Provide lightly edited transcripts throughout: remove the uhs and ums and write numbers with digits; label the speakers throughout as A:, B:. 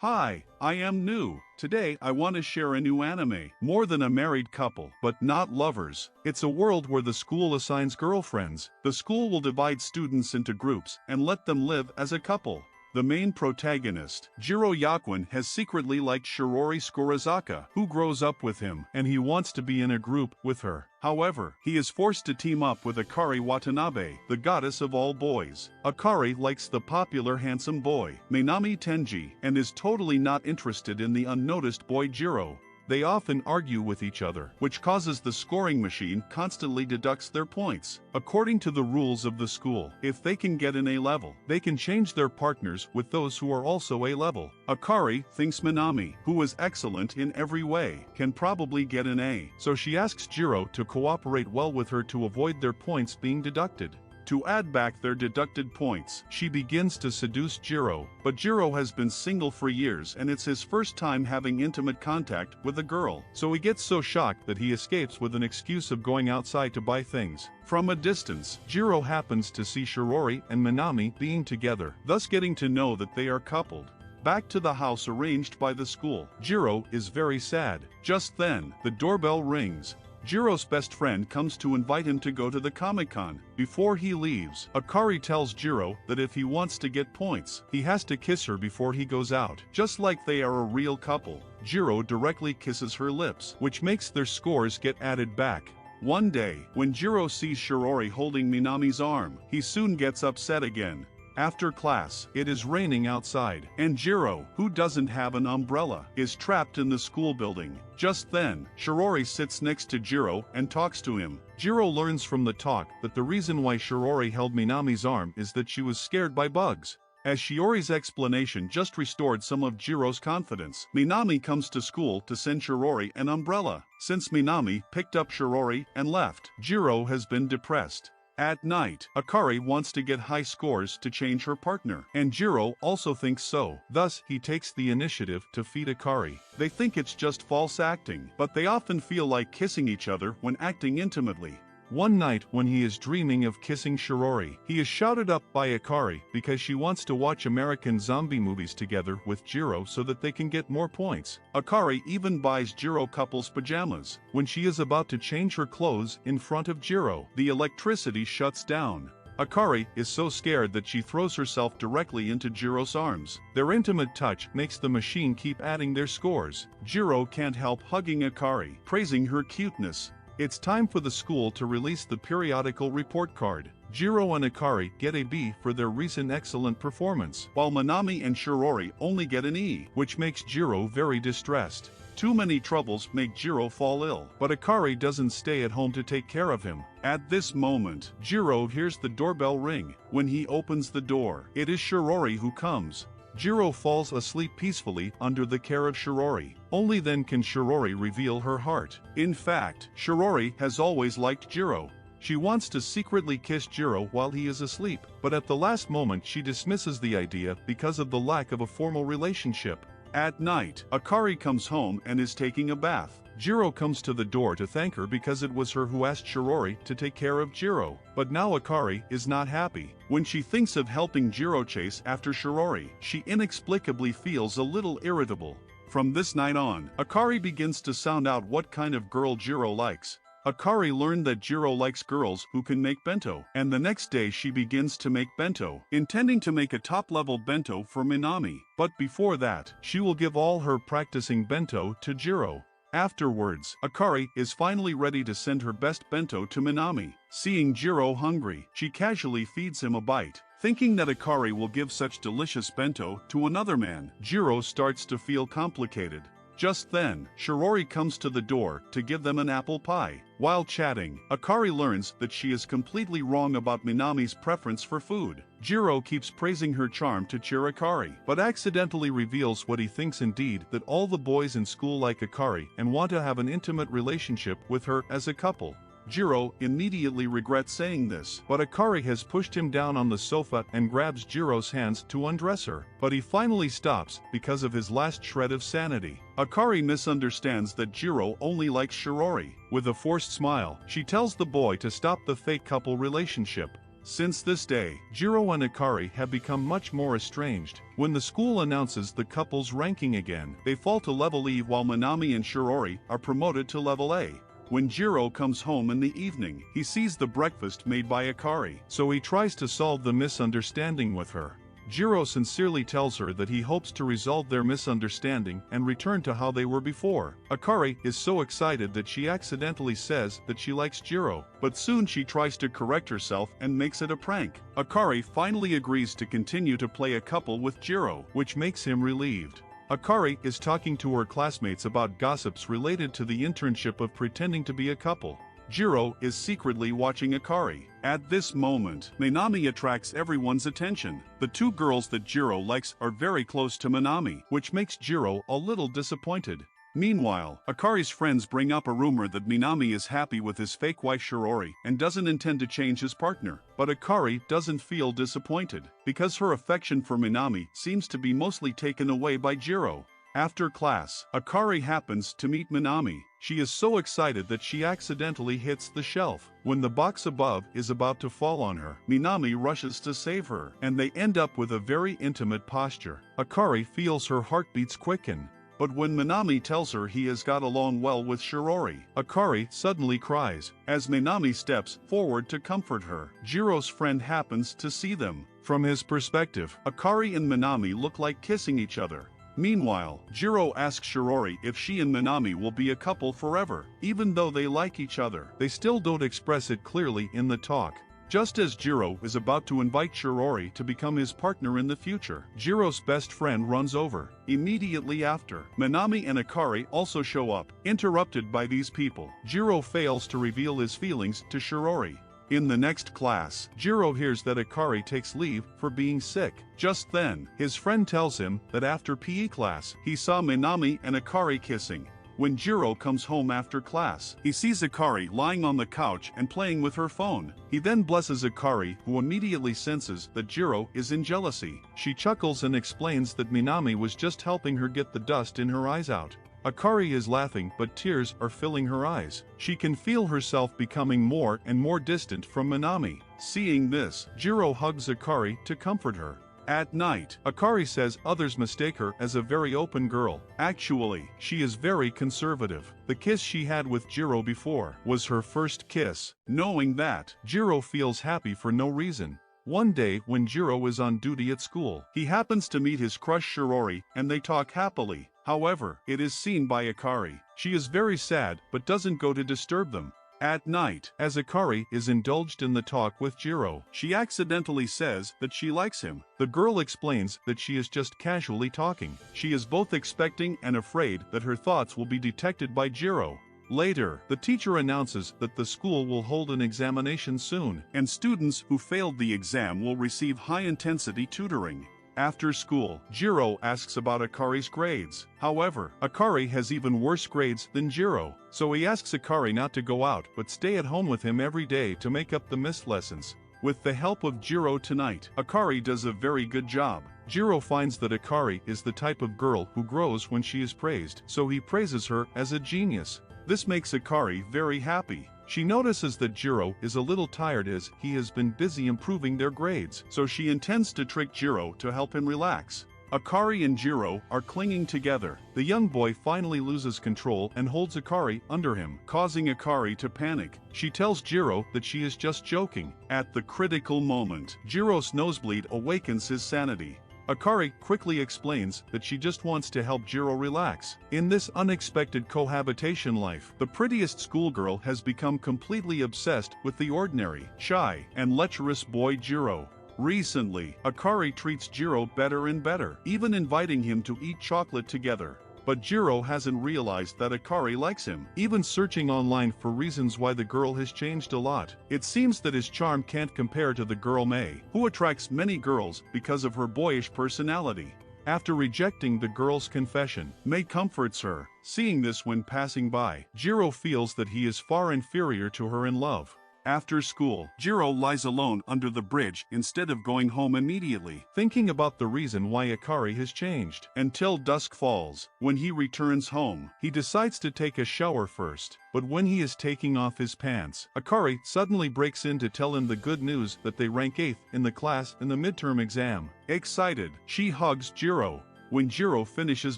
A: Hi, I am New. Today I want to share a new anime. More than a married couple, but not lovers. It's a world where the school assigns girlfriends. The school will divide students into groups and let them live as a couple. The main protagonist, Jiro Yakuin, has secretly liked Shirori Skurazaka, who grows up with him, and he wants to be in a group with her. However, he is forced to team up with Akari Watanabe, the goddess of all boys. Akari likes the popular handsome boy, Minami Tenji, and is totally not interested in the unnoticed boy Jiro. They often argue with each other, which causes the scoring machine constantly deducts their points. According to the rules of the school, if they can get an A level, they can change their partners with those who are also A level. Akari thinks Minami, who is excellent in every way, can probably get an A, so she asks Jiro to cooperate well with her to avoid their points being deducted. To add back their deducted points, she begins to seduce Jiro, but Jiro has been single for years and it's his first time having intimate contact with a girl, so he gets so shocked that he escapes with an excuse of going outside to buy things. From a distance, Jiro happens to see Shirori and Minami being together, thus getting to know that they are coupled. Back to the house arranged by the school, Jiro is very sad. Just then, the doorbell rings. Jiro's best friend comes to invite him to go to the Comic-Con. Before he leaves, Akari tells Jiro that if he wants to get points, he has to kiss her before he goes out. Just like they are a real couple, Jiro directly kisses her lips, which makes their scores get added back. One day, when Jiro sees Shirori holding Minami's arm, he soon gets upset again. After class, it is raining outside, and Jiro, who doesn't have an umbrella, is trapped in the school building. Just then, Shirori sits next to Jiro and talks to him. Jiro learns from the talk that the reason why Shirori held Minami's arm is that she was scared by bugs. As Shiori's explanation just restored some of Jiro's confidence, Minami comes to school to send Shirori an umbrella. Since Minami picked up Shirori and left, Jiro has been depressed. At night, Akari wants to get high scores to change her partner, and Jiro also thinks so. Thus, he takes the initiative to feed Akari. They think it's just false acting, but they often feel like kissing each other when acting intimately. One night, when he is dreaming of kissing Shirori, he is shouted up by Akari because she wants to watch American zombie movies together with Jiro so that they can get more points. Akari even buys Jiro couples pajamas. When she is about to change her clothes in front of Jiro, the electricity shuts down. Akari is so scared that she throws herself directly into Jiro's arms. Their intimate touch makes the machine keep adding their scores. Jiro can't help hugging Akari, praising her cuteness. It's time for the school to release the periodical report card. Jiro and Akari get a B for their recent excellent performance, while Minami and Shirori only get an E, which makes Jiro very distressed. Too many troubles make Jiro fall ill, but Akari doesn't stay at home to take care of him. At this moment, Jiro hears the doorbell ring. When he opens the door, it is Shirori who comes. Jiro falls asleep peacefully under the care of Shirori. Only then can Shirori reveal her heart. In fact, Shirori has always liked Jiro. She wants to secretly kiss Jiro while he is asleep, but at the last moment she dismisses the idea because of the lack of a formal relationship. At night, Akari comes home and is taking a bath. Jiro comes to the door to thank her because it was her who asked Shirori to take care of Jiro. But now Akari is not happy. When she thinks of helping Jiro chase after Shirori, she inexplicably feels a little irritable. From this night on, Akari begins to sound out what kind of girl Jiro likes. Akari learned that Jiro likes girls who can make bento, and the next day she begins to make bento, intending to make a top-level bento for Minami. But before that, she will give all her practicing bento to Jiro. Afterwards, Akari is finally ready to send her best bento to Minami. Seeing Jiro hungry, she casually feeds him a bite. Thinking that Akari will give such delicious bento to another man, Jiro starts to feel complicated. Just then, Shirori comes to the door to give them an apple pie. While chatting, Akari learns that she is completely wrong about Minami's preference for food. Jiro keeps praising her charm to cheer Akari, but accidentally reveals what he thinks indeed that all the boys in school like Akari and want to have an intimate relationship with her as a couple. Jiro immediately regrets saying this, but Akari has pushed him down on the sofa and grabs Jiro's hands to undress her, but he finally stops because of his last shred of sanity. Akari misunderstands that Jiro only likes Shirori. With a forced smile, she tells the boy to stop the fake couple relationship. Since this day, Jiro and Akari have become much more estranged. When the school announces the couple's ranking again, they fall to level E while Minami and Shirori are promoted to level A. When Jiro comes home in the evening, he sees the breakfast made by Akari, so he tries to solve the misunderstanding with her. Jiro sincerely tells her that he hopes to resolve their misunderstanding and return to how they were before. Akari is so excited that she accidentally says that she likes Jiro, but soon she tries to correct herself and makes it a prank. Akari finally agrees to continue to play a couple with Jiro, which makes him relieved. Akari is talking to her classmates about gossips related to the internship of pretending to be a couple. Jiro is secretly watching Akari. At this moment, Minami attracts everyone's attention. The two girls that Jiro likes are very close to Minami, which makes Jiro a little disappointed. Meanwhile, Akari's friends bring up a rumor that Minami is happy with his fake wife Shirori and doesn't intend to change his partner. But Akari doesn't feel disappointed, because her affection for Minami seems to be mostly taken away by Jiro. After class, Akari happens to meet Minami. She is so excited that she accidentally hits the shelf. When the box above is about to fall on her, Minami rushes to save her, and they end up with a very intimate posture. Akari feels her heartbeats quicken. But when Minami tells her he has got along well with Shirori, Akari suddenly cries. As Minami steps forward to comfort her, Jiro's friend happens to see them. From his perspective, Akari and Minami look like kissing each other. Meanwhile, Jiro asks Shirori if she and Minami will be a couple forever. Even though they like each other, they still don't express it clearly in the talk. Just as Jiro is about to invite Shirori to become his partner in the future, Jiro's best friend runs over. Immediately after, Minami and Akari also show up. Interrupted by these people, Jiro fails to reveal his feelings to Shirori. In the next class, Jiro hears that Akari takes leave for being sick. Just then, his friend tells him that after PE class, he saw Minami and Akari kissing. When Jiro comes home after class, he sees Akari lying on the couch and playing with her phone. He then blesses Akari, who immediately senses that Jiro is in jealousy. She chuckles and explains that Minami was just helping her get the dust in her eyes out. Akari is laughing, but tears are filling her eyes. She can feel herself becoming more and more distant from Minami. Seeing this, Jiro hugs Akari to comfort her. At night, Akari says others mistake her as a very open girl. Actually, she is very conservative. The kiss she had with Jiro before was her first kiss. Knowing that, Jiro feels happy for no reason. One day when Jiro is on duty at school, he happens to meet his crush Shirori and they talk happily. However, it is seen by Akari. She is very sad but doesn't go to disturb them. At night, as Akari is indulged in the talk with Jiro, she accidentally says that she likes him. The girl explains that she is just casually talking. She is both expecting and afraid that her thoughts will be detected by Jiro. Later, the teacher announces that the school will hold an examination soon, and students who failed the exam will receive high-intensity tutoring. After school, Jiro asks about Akari's grades. However, Akari has even worse grades than Jiro, so he asks Akari not to go out but stay at home with him every day to make up the missed lessons. With the help of Jiro tonight, Akari does a very good job. Jiro finds that Akari is the type of girl who grows when she is praised, so he praises her as a genius. This makes Akari very happy. She notices that Jiro is a little tired as he has been busy improving their grades, so she intends to trick Jiro to help him relax. Akari and Jiro are clinging together. The young boy finally loses control and holds Akari under him, causing Akari to panic. She tells Jiro that she is just joking. At the critical moment, Jiro's nosebleed awakens his sanity. Akari quickly explains that she just wants to help Jiro relax. In this unexpected cohabitation life, the prettiest schoolgirl has become completely obsessed with the ordinary, shy, and lecherous boy Jiro. Recently, Akari treats Jiro better and better, even inviting him to eat chocolate together. But Jiro hasn't realized that Akari likes him, even searching online for reasons why the girl has changed a lot. It seems that his charm can't compare to the girl Mei, who attracts many girls because of her boyish personality. After rejecting the girl's confession, Mei comforts her. Seeing this when passing by, Jiro feels that he is far inferior to her in love. After school, Jiro lies alone under the bridge instead of going home immediately, thinking about the reason why Akari has changed. Until dusk falls. When he returns home, he decides to take a shower first. But when he is taking off his pants, Akari suddenly breaks in to tell him the good news that they rank 8th in the class in the midterm exam. Excited, she hugs Jiro. When Jiro finishes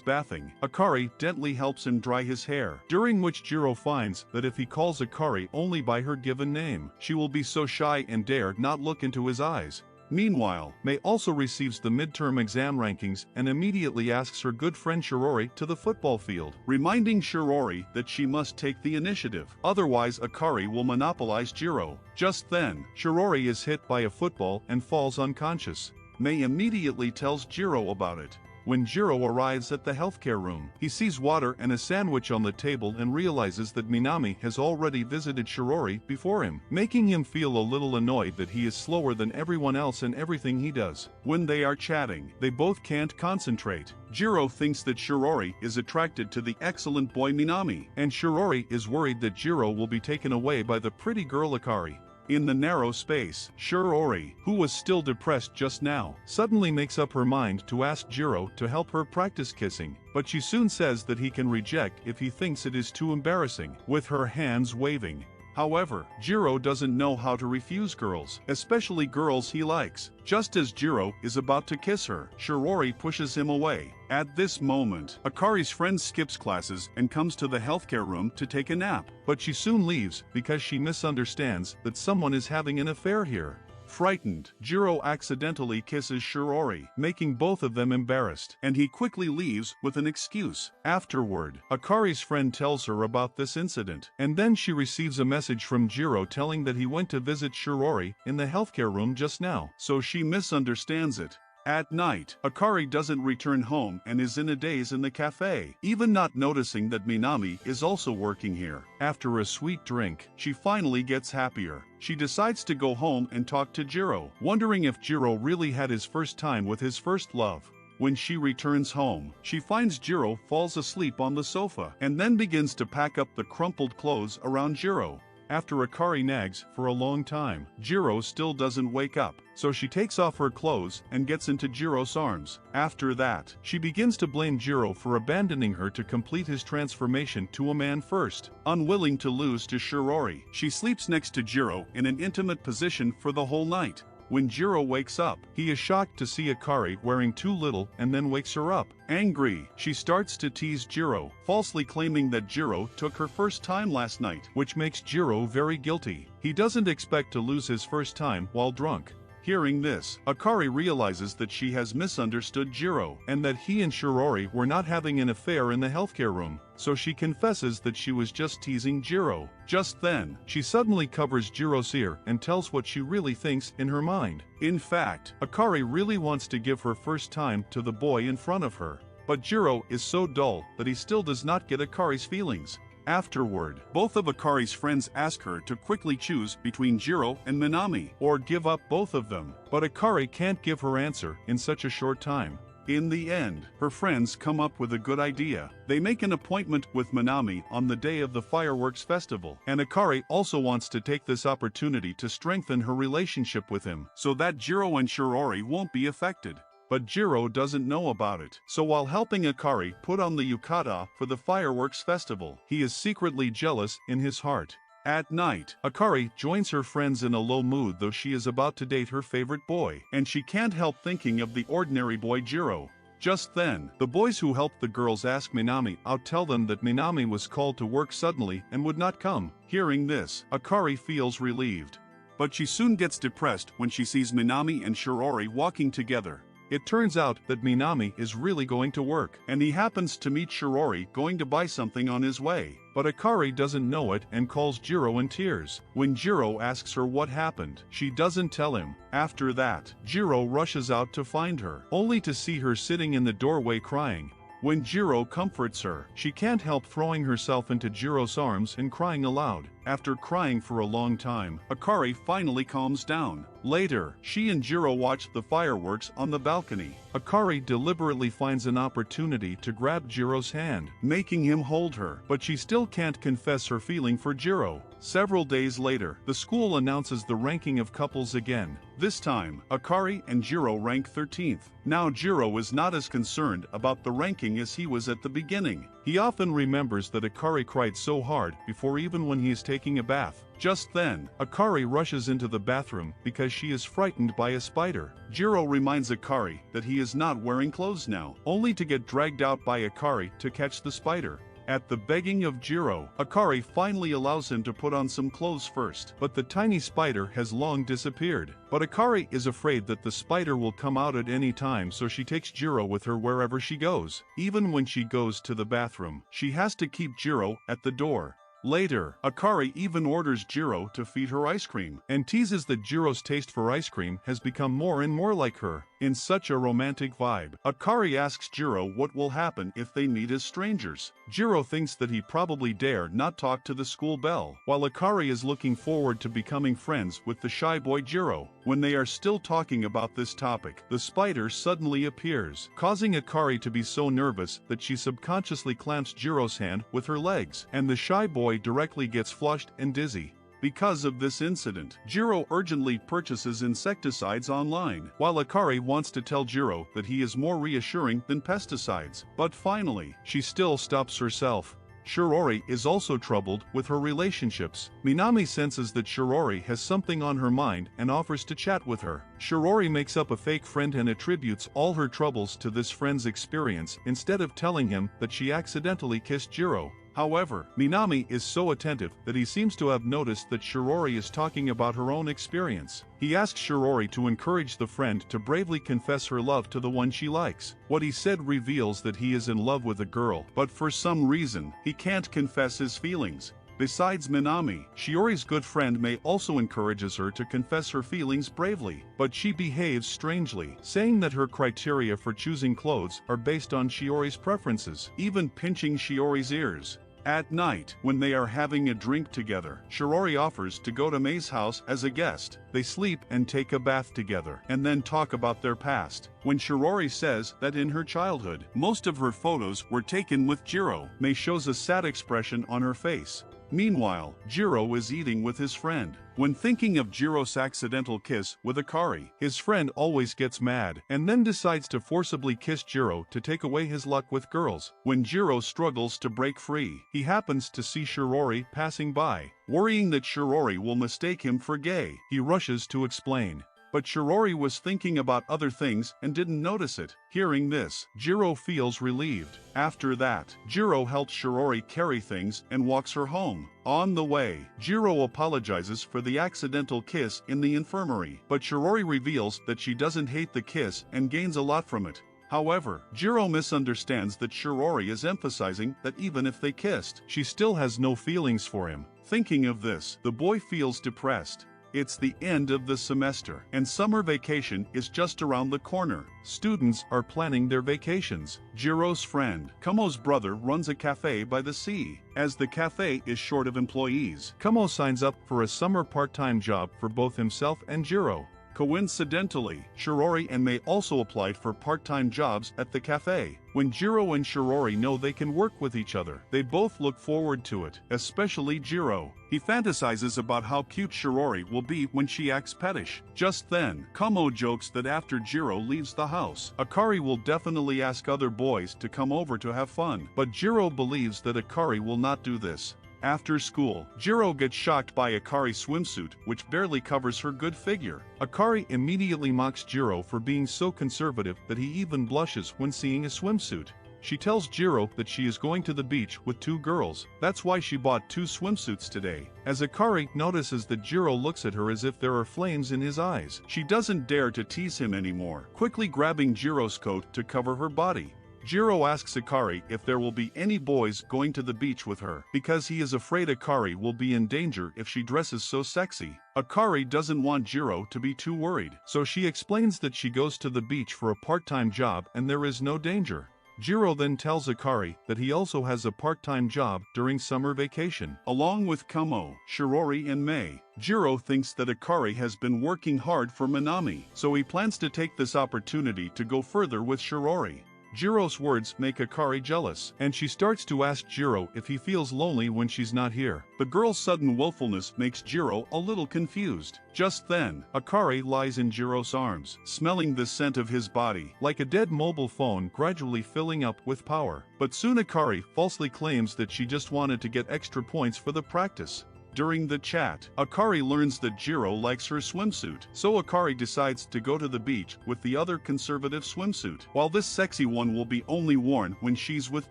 A: bathing, Akari gently helps him dry his hair, during which Jiro finds that if he calls Akari only by her given name, she will be so shy and dare not look into his eyes. Meanwhile, Mei also receives the midterm exam rankings and immediately asks her good friend Shirori to the football field, reminding Shirori that she must take the initiative, otherwise Akari will monopolize Jiro. Just then, Shirori is hit by a football and falls unconscious. Mei immediately tells Jiro about it. When Jiro arrives at the healthcare room, he sees water and a sandwich on the table and realizes that Minami has already visited Shirori before him, making him feel a little annoyed that he is slower than everyone else in everything he does. When they are chatting, they both can't concentrate. Jiro thinks that Shirori is attracted to the excellent boy Minami, and Shirori is worried that Jiro will be taken away by the pretty girl Akari. In the narrow space, Shirori, who was still depressed just now, suddenly makes up her mind to ask Jiro to help her practice kissing, but she soon says that he can reject if he thinks it is too embarrassing, with her hands waving. However, Jiro doesn't know how to refuse girls, especially girls he likes. Just as Jiro is about to kiss her, Shirori pushes him away. At this moment, Akari's friend skips classes and comes to the healthcare room to take a nap, but she soon leaves because she misunderstands that someone is having an affair here. Frightened, Jiro accidentally kisses Shirori, making both of them embarrassed, and he quickly leaves with an excuse. Afterward, Akari's friend tells her about this incident, and then she receives a message from Jiro telling that he went to visit Shirori in the healthcare room just now, so she misunderstands it. At night, Akari doesn't return home and is in a daze in the cafe, even not noticing that Minami is also working here. After a sweet drink, she finally gets happier. She decides to go home and talk to Jiro, wondering if Jiro really had his first time with his first love. When she returns home, she finds Jiro falls asleep on the sofa and then begins to pack up the crumpled clothes around Jiro. After Akari nags for a long time, Jiro still doesn't wake up, so she takes off her clothes and gets into Jiro's arms. After that, she begins to blame Jiro for abandoning her to complete his transformation to a man first. Unwilling to lose to Shirori, she sleeps next to Jiro in an intimate position for the whole night. When Jiro wakes up, he is shocked to see Akari wearing too little and then wakes her up. Angry, she starts to tease Jiro, falsely claiming that Jiro took her first time last night, which makes Jiro very guilty. He doesn't expect to lose his first time while drunk. Hearing this, Akari realizes that she has misunderstood Jiro, and that he and Shirori were not having an affair in the healthcare room, so she confesses that she was just teasing Jiro. Just then, she suddenly covers Jiro's ear and tells what she really thinks in her mind. In fact, Akari really wants to give her first time to the boy in front of her, but Jiro is so dull that he still does not get Akari's feelings. Afterward, both of Akari's friends ask her to quickly choose between Jiro and Minami, or give up both of them, but Akari can't give her answer in such a short time. In the end, her friends come up with a good idea. They make an appointment with Minami on the day of the fireworks festival, and Akari also wants to take this opportunity to strengthen her relationship with him, so that Jiro and Shirori won't be affected. But Jiro doesn't know about it, so while helping Akari put on the yukata for the fireworks festival, he is secretly jealous in his heart. At night, Akari joins her friends in a low mood though she is about to date her favorite boy, and she can't help thinking of the ordinary boy Jiro. Just then, the boys who helped the girls ask Minami out tell them that Minami was called to work suddenly and would not come. Hearing this, Akari feels relieved. But she soon gets depressed when she sees Minami and Shirori walking together. It turns out that Minami is really going to work, and he happens to meet Shirori going to buy something on his way. But Akari doesn't know it and calls Jiro in tears. When Jiro asks her what happened, she doesn't tell him. After that, Jiro rushes out to find her, only to see her sitting in the doorway crying. When Jiro comforts her, she can't help throwing herself into Jiro's arms and crying aloud. After crying for a long time, Akari finally calms down. Later, she and Jiro watch the fireworks on the balcony. Akari deliberately finds an opportunity to grab Jiro's hand, making him hold her, but she still can't confess her feeling for Jiro. Several days later, the school announces the ranking of couples again. This time, Akari and Jiro rank 13th. Now Jiro is not as concerned about the ranking as he was at the beginning. He often remembers that Akari cried so hard before even when he is taking a bath. Just then, Akari rushes into the bathroom because she is frightened by a spider. Jiro reminds Akari that he is not wearing clothes now, only to get dragged out by Akari to catch the spider. At the begging of Jiro, Akari finally allows him to put on some clothes first, but the tiny spider has long disappeared. But Akari is afraid that the spider will come out at any time, so she takes Jiro with her wherever she goes. Even when she goes to the bathroom, she has to keep Jiro at the door. Later, Akari even orders Jiro to feed her ice cream, and teases that Jiro's taste for ice cream has become more and more like her. In such a romantic vibe, Akari asks Jiro what will happen if they meet as strangers. Jiro thinks that he probably dare not talk to the school belle, while Akari is looking forward to becoming friends with the shy boy Jiro. When they are still talking about this topic, the spider suddenly appears, causing Akari to be so nervous that she subconsciously clamps Jiro's hand with her legs, and the shy boy directly gets flushed and dizzy. Because of this incident, Jiro urgently purchases insecticides online, while Akari wants to tell Jiro that he is more reassuring than pesticides. But finally, she still stops herself. Shirori is also troubled with her relationships. Minami senses that Shirori has something on her mind and offers to chat with her. Shirori makes up a fake friend and attributes all her troubles to this friend's experience instead of telling him that she accidentally kissed Jiro. However, Minami is so attentive that he seems to have noticed that Shirori is talking about her own experience. He asks Shirori to encourage the friend to bravely confess her love to the one she likes. What he said reveals that he is in love with a girl, but for some reason, he can't confess his feelings. Besides Minami, Shiori's good friend Mei also encourages her to confess her feelings bravely, but she behaves strangely, saying that her criteria for choosing clothes are based on Shiori's preferences, even pinching Shiori's ears. At night, when they are having a drink together, Shirori offers to go to Mei's house as a guest. They sleep and take a bath together, and then talk about their past. When Shirori says that in her childhood, most of her photos were taken with Jiro, Mei shows a sad expression on her face. Meanwhile, Jiro is eating with his friend. When thinking of Jiro's accidental kiss with Akari, his friend always gets mad and then decides to forcibly kiss Jiro to take away his luck with girls. When Jiro struggles to break free, he happens to see Shirori passing by. Worrying that Shirori will mistake him for gay, he rushes to explain. But Shirori was thinking about other things and didn't notice it. Hearing this, Jiro feels relieved. After that, Jiro helps Shirori carry things and walks her home. On the way, Jiro apologizes for the accidental kiss in the infirmary, but Shirori reveals that she doesn't hate the kiss and gains a lot from it. However, Jiro misunderstands that Shirori is emphasizing that even if they kissed, she still has no feelings for him. Thinking of this, the boy feels depressed. It's the end of the semester, and summer vacation is just around the corner. Students are planning their vacations. Jiro's friend, Kumo's brother, runs a cafe by the sea. As the cafe is short of employees, Kumo signs up for a summer part-time job for both himself and Jiro. Coincidentally, Shirori and Mei also applied for part-time jobs at the cafe. When Jiro and Shirori know they can work with each other, they both look forward to it, especially Jiro. He fantasizes about how cute Shirori will be when she acts pettish. Just then, Kumo jokes that after Jiro leaves the house, Akari will definitely ask other boys to come over to have fun, but Jiro believes that Akari will not do this. After school, Jiro gets shocked by Akari's swimsuit, which barely covers her good figure. Akari immediately mocks Jiro for being so conservative that he even blushes when seeing a swimsuit. She tells Jiro that she is going to the beach with 2 girls. That's why she bought 2 swimsuits today. As Akari notices that Jiro looks at her as if there are flames in his eyes, she doesn't dare to tease him anymore, quickly grabbing Jiro's coat to cover her body. Jiro asks Akari if there will be any boys going to the beach with her, because he is afraid Akari will be in danger if she dresses so sexy. Akari doesn't want Jiro to be too worried, so she explains that she goes to the beach for a part-time job and there is no danger. Jiro then tells Akari that he also has a part-time job during summer vacation. Along with Kumo, Shirori and Mei, Jiro thinks that Akari has been working hard for Minami, so he plans to take this opportunity to go further with Shirori. Jiro's words make Akari jealous, and she starts to ask Jiro if he feels lonely when she's not here. The girl's sudden willfulness makes Jiro a little confused. Just then, Akari lies in Jiro's arms, smelling the scent of his body, like a dead mobile phone gradually filling up with power. But soon Akari falsely claims that she just wanted to get extra points for the practice. During the chat, Akari learns that Jiro likes her swimsuit, so Akari decides to go to the beach with the other conservative swimsuit. While this sexy one will be only worn when she's with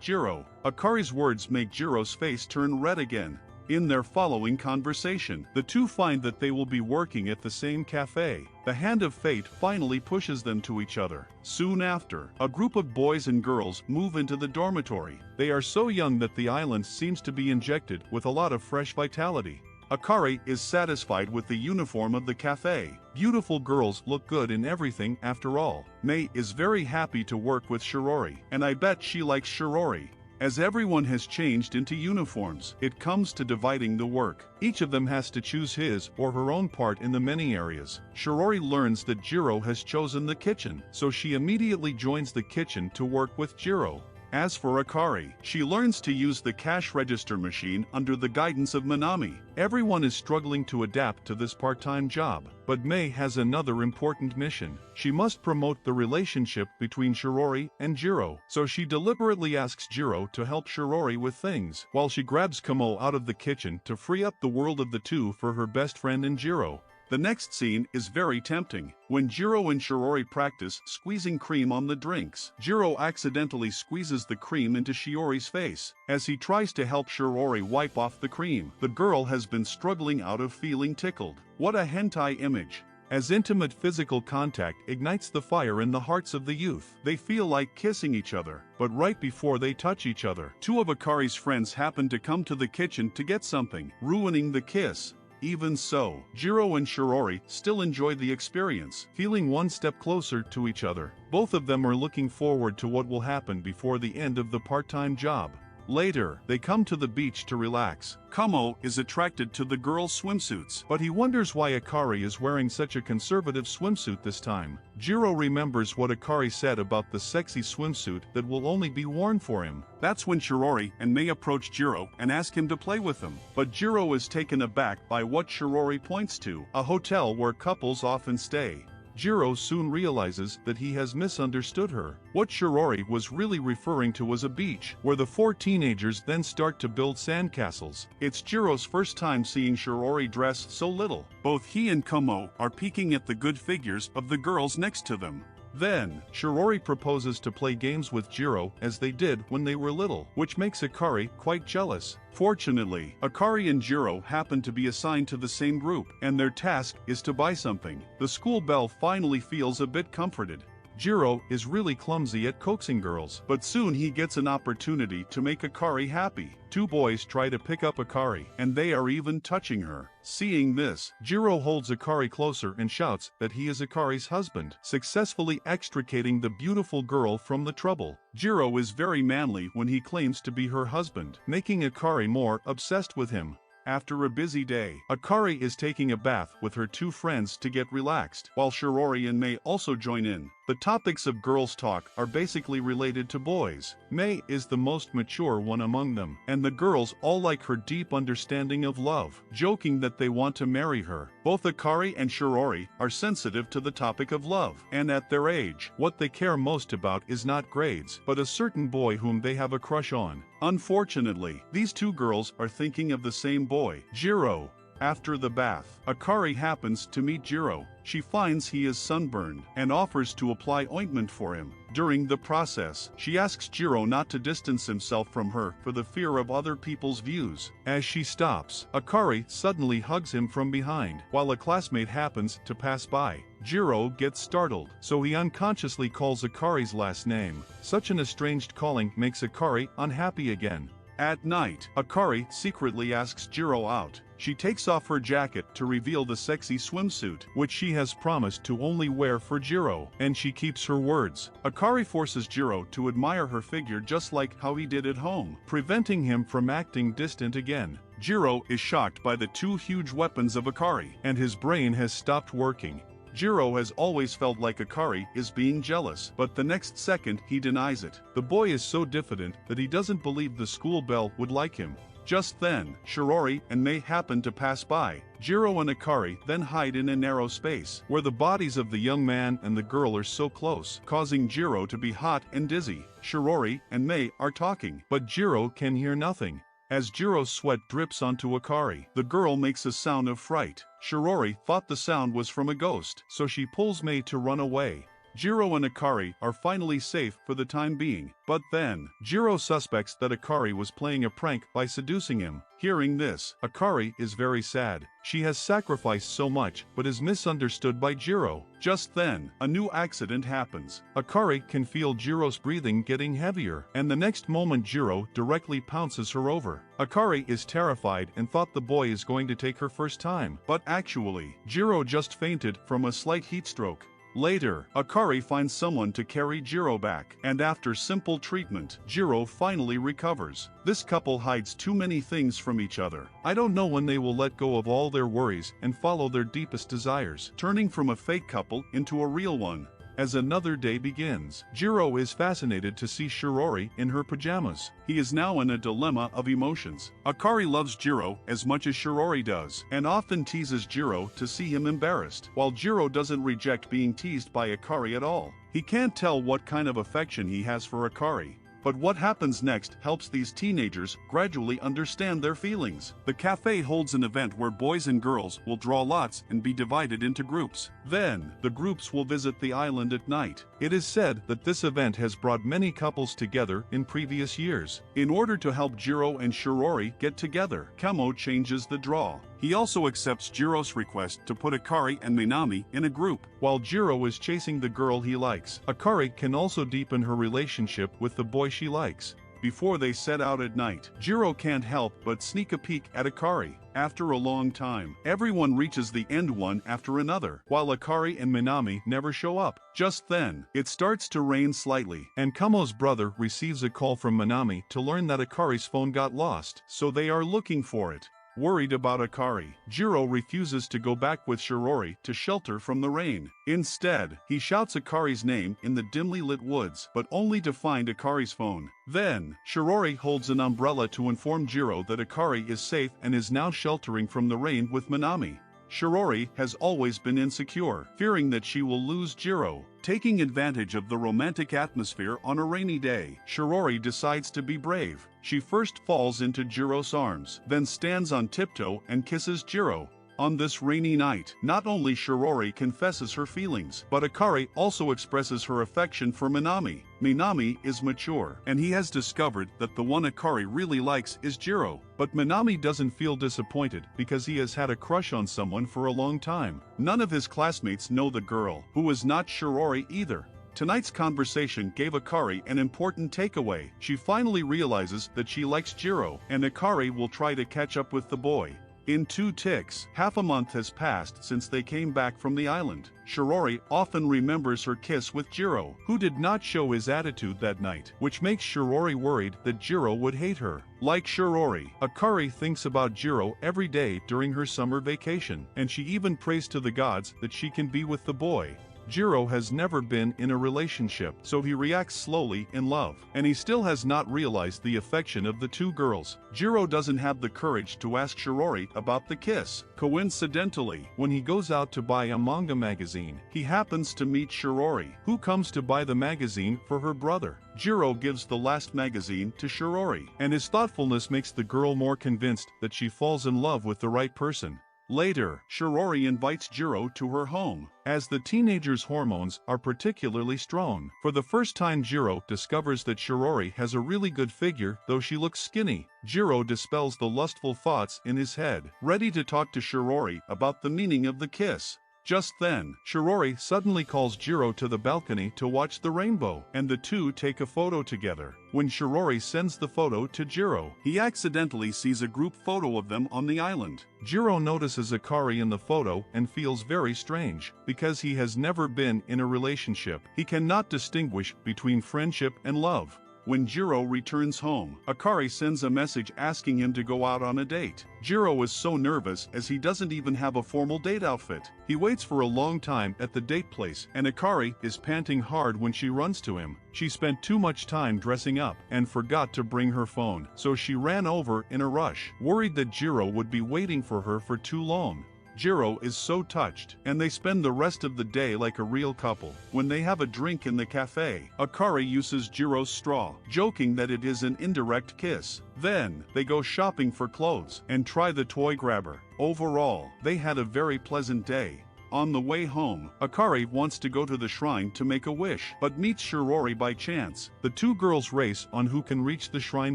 A: Jiro, Akari's words make Jiro's face turn red again. In their following conversation, the two find that they will be working at the same cafe. The hand of fate finally pushes them to each other. Soon after, a group of boys and girls move into the dormitory. They are so young that the island seems to be injected with a lot of fresh vitality. Akari is satisfied with the uniform of the cafe. Beautiful girls look good in everything after all. Mei is very happy to work with Shirori, and I bet she likes Shirori. As everyone has changed into uniforms, it comes to dividing the work. Each of them has to choose his or her own part in the many areas. Shirori learns that Jiro has chosen the kitchen, so she immediately joins the kitchen to work with Jiro. As for Akari, she learns to use the cash register machine under the guidance of Minami. Everyone is struggling to adapt to this part-time job, but Mei has another important mission. She must promote the relationship between Shirori and Jiro, so she deliberately asks Jiro to help Shirori with things, while she grabs Kumo out of the kitchen to free up the world of the two for her best friend and Jiro. The next scene is very tempting. When Jiro and Shirori practice squeezing cream on the drinks, Jiro accidentally squeezes the cream into Shiori's face. As he tries to help Shirori wipe off the cream, the girl has been struggling out of feeling tickled. What a hentai image! As intimate physical contact ignites the fire in the hearts of the youth, they feel like kissing each other. But right before they touch each other, two of Akari's friends happen to come to the kitchen to get something, ruining the kiss. Even so, Jiro and Shirori still enjoy the experience, feeling one step closer to each other. Both of them are looking forward to what will happen before the end of the part-time job. Later, they come to the beach to relax. Kumo is attracted to the girls' swimsuits, but he wonders why Akari is wearing such a conservative swimsuit this time. Jiro remembers what Akari said about the sexy swimsuit that will only be worn for him. That's when Shirori and Mei approach Jiro and ask him to play with them. But Jiro is taken aback by what Shirori points to, a hotel where couples often stay. Jiro soon realizes that he has misunderstood her. What Shirori was really referring to was a beach, where the four teenagers then start to build sandcastles. It's Jiro's first time seeing Shirori dress so little. Both he and Kumo are peeking at the good figures of the girls next to them. Then, Shirori proposes to play games with Jiro as they did when they were little, which makes Akari quite jealous. Fortunately, Akari and Jiro happen to be assigned to the same group, and their task is to buy something. The school bell finally feels a bit comforted. Jiro is really clumsy at coaxing girls, but soon he gets an opportunity to make Akari happy. Two boys try to pick up Akari, and they are even touching her. Seeing this, Jiro holds Akari closer and shouts that he is Akari's husband, successfully extricating the beautiful girl from the trouble. Jiro is very manly when he claims to be her husband, making Akari more obsessed with him. After a busy day, Akari is taking a bath with her two friends to get relaxed, while Shirori and Mei also join in. The topics of girls' talk are basically related to boys. Mei is the most mature one among them, and the girls all like her deep understanding of love, joking that they want to marry her. Both Akari and Shirori are sensitive to the topic of love, and at their age, what they care most about is not grades, but a certain boy whom they have a crush on. Unfortunately, these two girls are thinking of the same boy, Jiro. After the bath, Akari happens to meet Jiro. She finds he is sunburned and offers to apply ointment for him. During the process, she asks Jiro not to distance himself from her for the fear of other people's views. As she stops, Akari suddenly hugs him from behind, while a classmate happens to pass by. Jiro gets startled, so he unconsciously calls Akari's last name. Such an estranged calling makes Akari unhappy again. At night, Akari secretly asks Jiro out. She takes off her jacket to reveal the sexy swimsuit, which she has promised to only wear for Jiro, and she keeps her words. Akari forces Jiro to admire her figure just like how he did at home, preventing him from acting distant again. Jiro is shocked by the two huge weapons of Akari, and his brain has stopped working. Jiro has always felt like Akari is being jealous, but the next second he denies it. The boy is so diffident that he doesn't believe the school belle would like him. Just then, Shirori and Mei happen to pass by. Jiro and Akari then hide in a narrow space, where the bodies of the young man and the girl are so close, causing Jiro to be hot and dizzy. Shirori and Mei are talking, but Jiro can hear nothing. As Jiro's sweat drips onto Akari, the girl makes a sound of fright. Shirori thought the sound was from a ghost, so she pulls Mei to run away. Jiro and Akari are finally safe for the time being, but then, Jiro suspects that Akari was playing a prank by seducing him. Hearing this, Akari is very sad. She has sacrificed so much, but is misunderstood by Jiro. Just then, a new accident happens. Akari can feel Jiro's breathing getting heavier, and the next moment Jiro directly pounces her over. Akari is terrified and thought the boy is going to take her first time, but actually, Jiro just fainted from a slight heat stroke. Later, Akari finds someone to carry Jiro back, and after simple treatment, Jiro finally recovers. This couple hides too many things from each other. I don't know when they will let go of all their worries and follow their deepest desires, turning from a fake couple into a real one. As another day begins, Jiro is fascinated to see Shirori in her pajamas. He is now in a dilemma of emotions. Akari loves Jiro as much as Shirori does, and often teases Jiro to see him embarrassed, while Jiro doesn't reject being teased by Akari at all. He can't tell what kind of affection he has for Akari. But what happens next helps these teenagers gradually understand their feelings. The cafe holds an event where boys and girls will draw lots and be divided into groups. Then, the groups will visit the island at night. It is said that this event has brought many couples together in previous years. In order to help Jiro and Shirori get together, Kamo changes the draw. He also accepts Jiro's request to put Akari and Minami in a group. While Jiro is chasing the girl he likes, Akari can also deepen her relationship with the boy she likes. Before they set out at night, Jiro can't help but sneak a peek at Akari. After a long time, everyone reaches the end one after another, while Akari and Minami never show up. Just then, it starts to rain slightly, and Kamo's brother receives a call from Minami to learn that Akari's phone got lost, so they are looking for it. Worried about Akari, Jiro refuses to go back with Shirori to shelter from the rain. Instead, he shouts Akari's name in the dimly lit woods, but only to find Akari's phone. Then, Shirori holds an umbrella to inform Jiro that Akari is safe and is now sheltering from the rain with Minami. Shirori has always been insecure, fearing that she will lose Jiro. Taking advantage of the romantic atmosphere on a rainy day, Shirori decides to be brave. She first falls into Jiro's arms, then stands on tiptoe and kisses Jiro. On this rainy night, not only Shirori confesses her feelings, but Akari also expresses her affection for Minami. Minami is mature, and he has discovered that the one Akari really likes is Jiro. But Minami doesn't feel disappointed because he has had a crush on someone for a long time. None of his classmates know the girl, who is not Shirori either. Tonight's conversation gave Akari an important takeaway. She finally realizes that she likes Jiro, and Akari will try to catch up with the boy. In 2 ticks, half a month has passed since they came back from the island. Shirori often remembers her kiss with Jiro, who did not show his attitude that night, which makes Shirori worried that Jiro would hate her. Like Shirori, Akari thinks about Jiro every day during her summer vacation, and she even prays to the gods that she can be with the boy. Jiro has never been in a relationship, so he reacts slowly in love, and he still has not realized the affection of the two girls. Jiro doesn't have the courage to ask Shirori about the kiss. Coincidentally, when he goes out to buy a manga magazine, he happens to meet Shirori, who comes to buy the magazine for her brother. Jiro gives the last magazine to Shirori, and his thoughtfulness makes the girl more convinced that she falls in love with the right person. Later, Shirori invites Jiro to her home, as the teenager's hormones are particularly strong. For the first time, Jiro discovers that Shirori has a really good figure, though she looks skinny. Jiro dispels the lustful thoughts in his head, ready to talk to Shirori about the meaning of the kiss. Just then, Shirori suddenly calls Jiro to the balcony to watch the rainbow, and the two take a photo together. When Shirori sends the photo to Jiro, he accidentally sees a group photo of them on the island. Jiro notices Akari in the photo and feels very strange, because he has never been in a relationship. He cannot distinguish between friendship and love. When Jiro returns home, Akari sends a message asking him to go out on a date. Jiro is so nervous as he doesn't even have a formal date outfit. He waits for a long time at the date place, and Akari is panting hard when she runs to him. She spent too much time dressing up and forgot to bring her phone, so she ran over in a rush, worried that Jiro would be waiting for her for too long. Jiro is so touched, and they spend the rest of the day like a real couple. When they have a drink in the cafe, Akari uses Jiro's straw, joking that it is an indirect kiss. Then, they go shopping for clothes and try the toy grabber. Overall, they had a very pleasant day. On the way home, Akari wants to go to the shrine to make a wish, but meets Shirori by chance. The two girls race on who can reach the shrine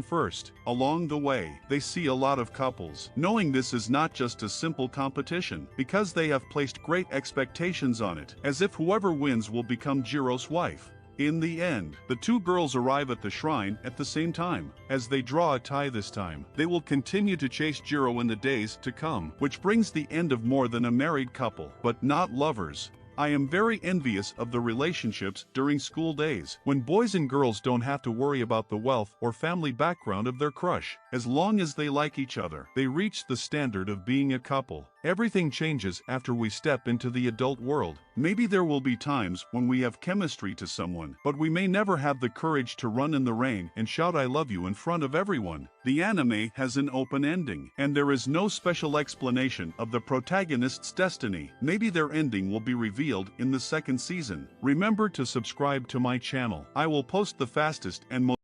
A: first. Along the way, they see a lot of couples, knowing this is not just a simple competition, because they have placed great expectations on it, as if whoever wins will become Jiro's wife. In the end, the two girls arrive at the shrine at the same time. As they draw a tie this time, they will continue to chase Jiro in the days to come, which brings the end of more than a married couple, but not lovers. I am very envious of the relationships during school days, when boys and girls don't have to worry about the wealth or family background of their crush. As long as they like each other, they reach the standard of being a couple. Everything changes after we step into the adult world. Maybe there will be times when we have chemistry to someone, but we may never have the courage to run in the rain and shout "I love you" in front of everyone. The anime has an open ending, and there is no special explanation of the protagonist's destiny. Maybe their ending will be revealed in the second season. Remember to subscribe to my channel. I will post the fastest and most